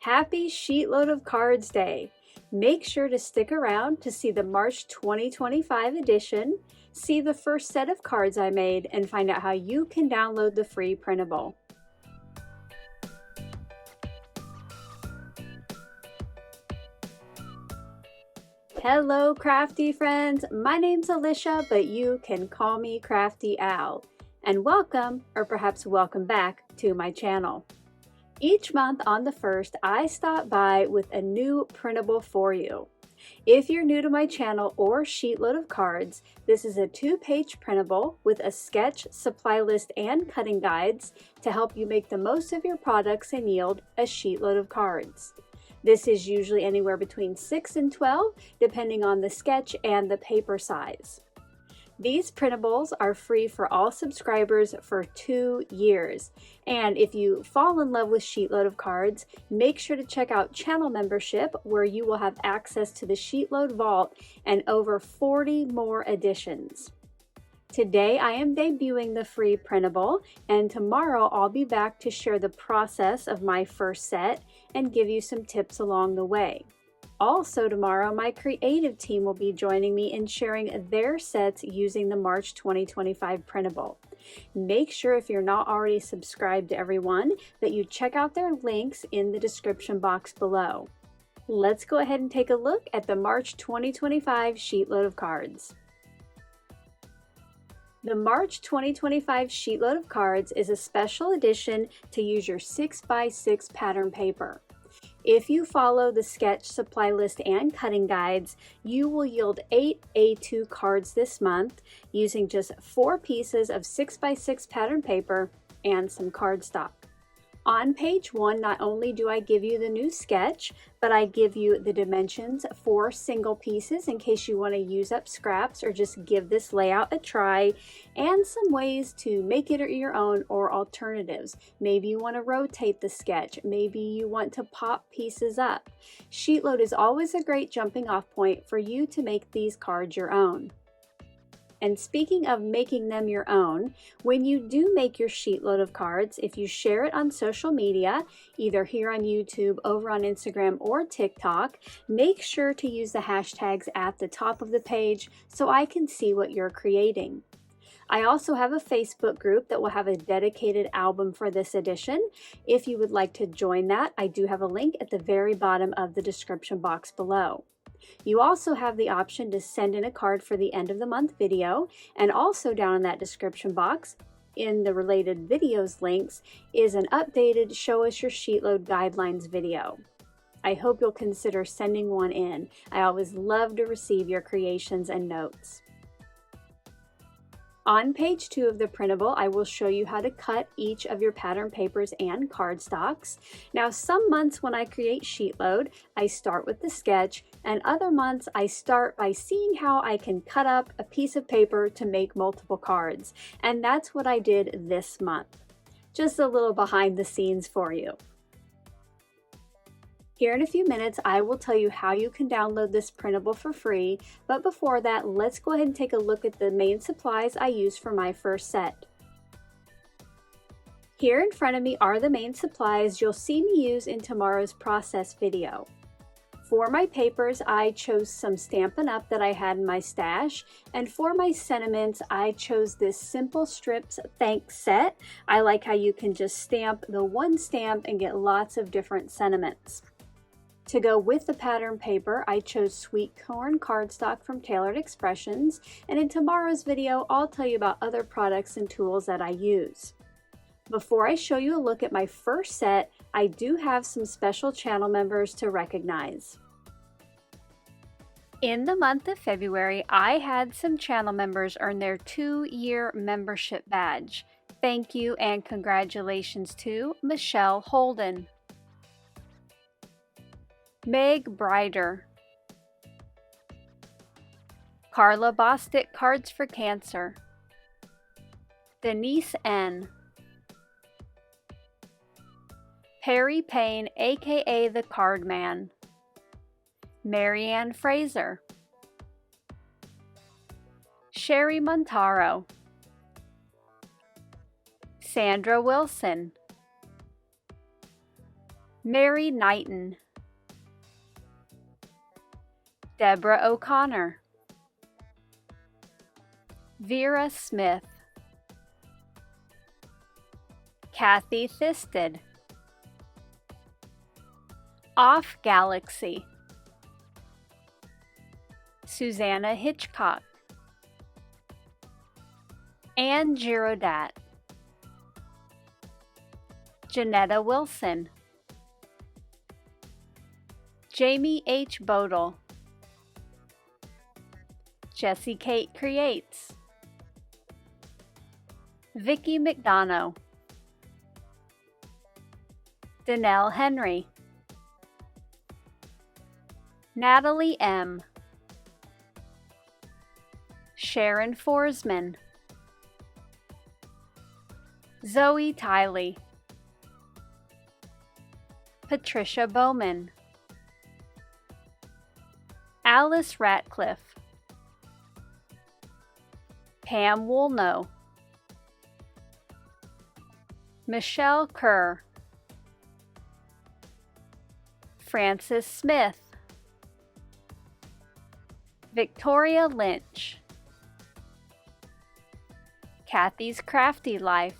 Happy SheetLoad of Cards Day! Make sure to stick around to see the March 2025 edition, see the first set of cards I made, and find out how you can download the free printable. Hello crafty friends, my name's Alicia, but you can call me Crafty Al. And welcome, or perhaps welcome back, to my channel. Each month on the 1st, I stop by with a new printable for you. If you're new to my channel or SheetLoad of Cards, this is a 2-page printable with a sketch, supply list, and cutting guides to help you make the most of your products and yield a SheetLoad of cards. This is usually anywhere between 6 and 12, depending on the sketch and the paper size. These printables are free for all subscribers for 2 years. And if you fall in love with SheetLoad of Cards, make sure to check out channel membership, where you will have access to the SheetLoad Vault and over 40 more editions. Today I am debuting the free printable, and tomorrow I'll be back to share the process of my first set and give you some tips along the way. Also tomorrow, my creative team will be joining me in sharing their sets using the March 2025 printable. Make sure, if you're not already subscribed to everyone, that you check out their links in the description box below. Let's go ahead and take a look at the March 2025 SheetLoad of Cards. The March 2025 SheetLoad of Cards is a special edition to use your 6x6 pattern paper. If you follow the sketch, supply list, and cutting guides, you will yield 8 A2 cards this month using just 4 pieces of 6x6 pattern paper and some cardstock. On page 1, not only do I give you the new sketch, but I give you the dimensions for single pieces in case you want to use up scraps or just give this layout a try, and some ways to make it your own or alternatives. Maybe you want to rotate the sketch, maybe you want to pop pieces up. SheetLoad is always a great jumping off point for you to make these cards your own. And speaking of making them your own, when you do make your SheetLoad of cards, if you share it on social media, either here on YouTube, over on Instagram, or TikTok, make sure to use the hashtags at the top of the page so I can see what you're creating. I also have a Facebook group that will have a dedicated album for this edition. If you would like to join that, I do have a link at the very bottom of the description box below. You also have the option to send in a card for the end of the month video, and also down in that description box in the related videos links is an updated Show Us Your SheetLoad Guidelines video. I hope you'll consider sending one in. I always love to receive your creations and notes. On page 2 of the printable, I will show you how to cut each of your pattern papers and cardstocks. Now, some months when I create SheetLoad, I start with the sketch, and other months I start by seeing how I can cut up a piece of paper to make multiple cards. And that's what I did this month. Just a little behind the scenes for you. Here in a few minutes, I will tell you how you can download this printable for free, but before that, let's go ahead and take a look at the main supplies I used for my first set. Here in front of me are the main supplies you'll see me use in tomorrow's process video. For my papers, I chose some Stampin' Up! That I had in my stash, and for my sentiments, I chose this Simple Strips Thanks set. I like how you can just stamp the one stamp and get lots of different sentiments. To go with the pattern paper, I chose Sweet Corn cardstock from Tailored Expressions, and in tomorrow's video, I'll tell you about other products and tools that I use. Before I show you a look at my first set, I do have some special channel members to recognize. In the month of February, I had some channel members earn their 2-year membership badge. Thank you and congratulations to Michelle Holden, Meg Brider, Carla Bostic Cards for Cancer, Denise N, Perry Payne aka the Card Man, Marianne Fraser, Sherry Montaro, Sandra Wilson, Mary Knighton, Deborah O'Connor, Vera Smith, Kathy Thisted, Off Galaxy, Susanna Hitchcock, Ann Girodat, Janetta Wilson, Jamie H. Bodle, Jessie Kate Creates, Vicki McDonough, Danelle Henry, Natalie M., Sharon Forsman, Zoe Tiley, Patricia Bowman, Alice Ratcliffe, Pam Woolnow, Michelle Kerr, Frances Smith, Victoria Lynch, Kathy's Crafty Life,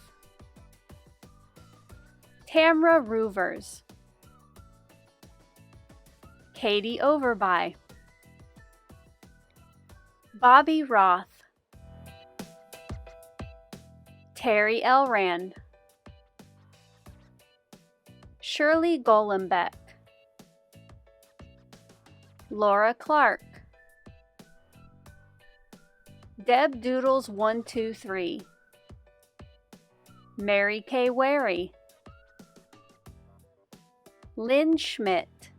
Tamra Roovers, Katie Overby, Bobby Roth, Terry Elrand, Shirley Golembeck, Laura Clark, Deb Doodles 123, Mary K. Wary, Lynn Schmidt,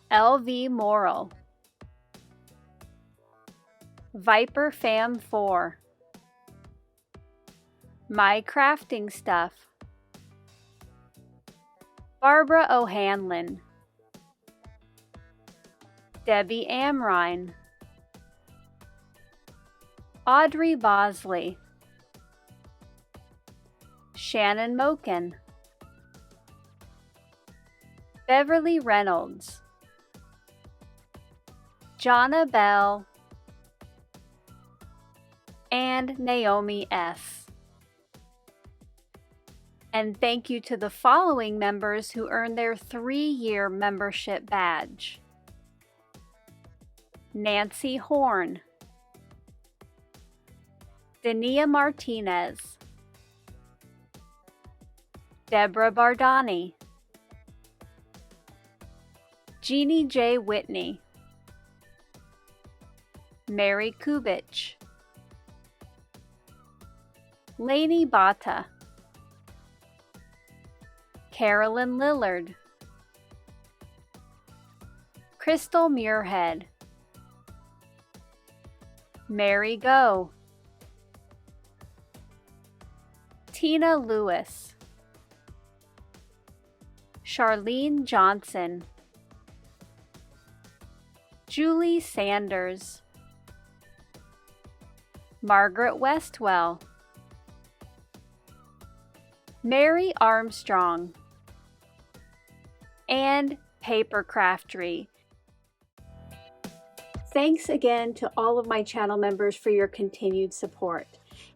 L.V. Morrill, Viper Fam 4, My Crafting Stuff, Barbara O'Hanlon, Debbie Amrine, Audrey Bosley, Shannon Moken, Beverly Reynolds, Jonna Bell, and Naomi S. And thank you to the following members who earned their 3-year membership badge: Nancy Horn, Dania Martinez, Deborah Bardani, Jeannie J. Whitney, Mary Kubich, Lainey Bata, Carolyn Lillard, Crystal Muirhead, Mary Go, Tina Lewis, Charlene Johnson, Julie Sanders, Margaret Westwell, Mary Armstrong, and Paper Craftery. Thanks again to all of my channel members for your continued support.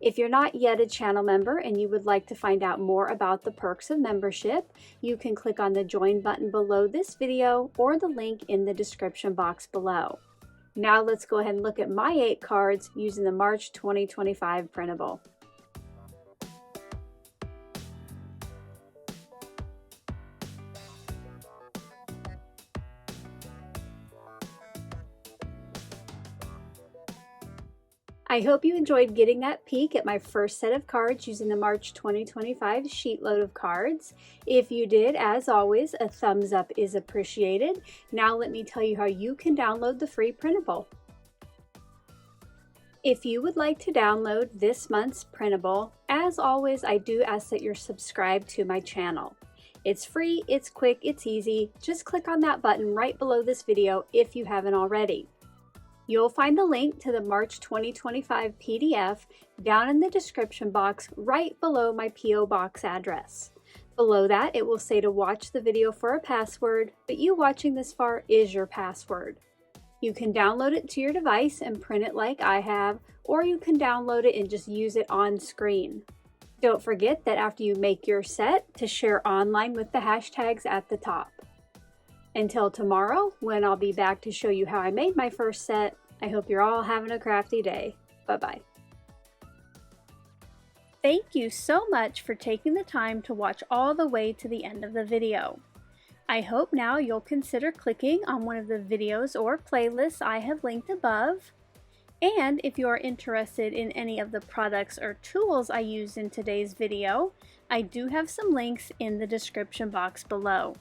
If you're not yet a channel member and you would like to find out more about the perks of membership, you can click on the join button below this video or the link in the description box below. Now let's go ahead and look at my 8 cards using the March 2025 printable. I hope you enjoyed getting that peek at my first set of cards using the March 2025 sheet load of cards. If you did, as always, a thumbs up is appreciated. Now let me tell you how you can download the free printable. If you would like to download this month's printable, as always, I do ask that you're subscribed to my channel. It's free, it's quick, it's easy. Just click on that button right below this video if you haven't already. You'll find the link to the March 2025 PDF down in the description box right below my P.O. Box address. Below that, it will say to watch the video for a password, but you watching this far is your password. You can download it to your device and print it like I have, or you can download it and just use it on screen. Don't forget that after you make your set, to share online with the hashtags at the top. Until tomorrow, when I'll be back to show you how I made my first set, I hope you're all having a crafty day. Bye-bye. Thank you so much for taking the time to watch all the way to the end of the video. I hope now you'll consider clicking on one of the videos or playlists I have linked above. And if you are interested in any of the products or tools I used in today's video, I do have some links in the description box below.